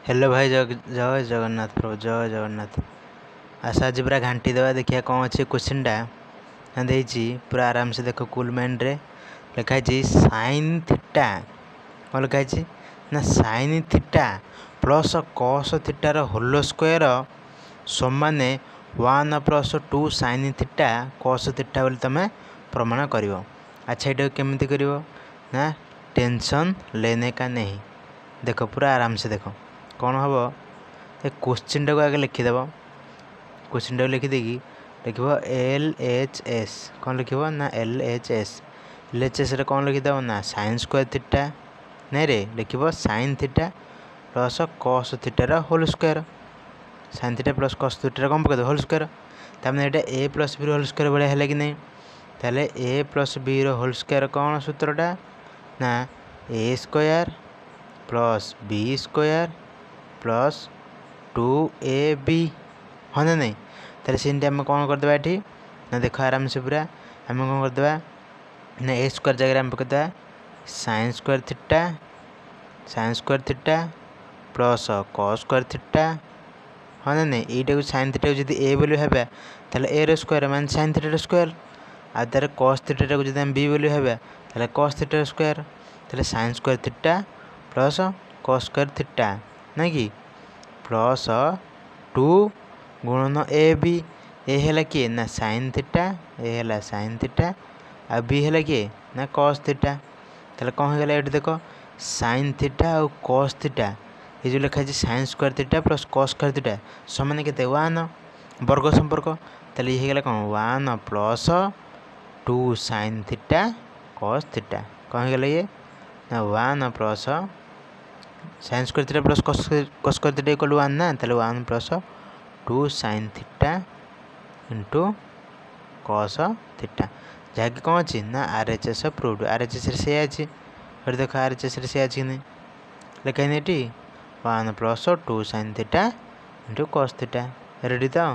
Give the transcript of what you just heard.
Hello भाई, जय जगन्नाथ प्रभु, जय जगन्नाथ। आशा आज पूरा घाटी देवा। देखिए कौन अच्छे क्वेश्चनटा देती पूरा आराम से देख। कूल माइंड रे लिखाई साइन थीटा। कौन लिखाई ना साइन थीटा प्लस कस थीटार होल स्क्वायर समान 1+2 साइन थीटा कस थीटा बोली तुम प्रमाण कर। अच्छा ये केमी कर ना टेंशन लेने का नहीं। देख पूरा आराम से देख कौन हम ये क्वेश्चन टाक आगे लिखिदेव। क्वेश्चन टाक लिखिदे लिख LHS। कौन लिख ना LHS। LHS रे कौन लिखिदेव ना साइन स्क्वायर थीटा नहीं रे लिख साइन थीटा प्लस कस थीटार whole square. Sine theta plus cos थीटार कौन पकड़ होल स्क्वायर। तमें यहाँ A plus B whole square भाया है कि नहीं। ताले A plus B whole square कौन सूत्रटा ना A square plus B square plus 2AB। हाँ ना नहीं। ताले सीन आम कौन करदे ये ना देख आराम से पूरा आम कौन करदे ना A स्क्वायर जगह आम पकड़ sine square theta plus cos square theta. हाँ ना नहीं। यहीटा साइन थीटा को ए बोली भाव ताले ए रो स्क्वायर मान साइन थीटार स्क्वायर। आ तार कस थीटा को जब बी बोली भाव ताले कस थीटार स्क्वायर। ताले sine square theta plus cos square theta ना कि प्लस 2 गुणन ए बी। ए है किए ना साइन थीटा ए है साइन थीटा आ बी है किए ना कस थीटा। ताले कौन होगा ये देख साइन थीटा और कस थीटा ये जो लिखाई sine square theta plus cos square theta समान के 1 वर्ग संपर्क। ताले ये होगा कौन 1+2 साइन थीटा कस थीटा। कौन होगा ये ना 1+ sine square theta plus cos square theta equal 1 ना। ताले 1+2 sine theta into cos theta जहाँकि कौन अच्छी ना RHS प्रूव्ड। RHS से अच्छी देख RHS से अच्छी नहीं लिखाई ये 1+2 sine theta into cos theta. Ready तो।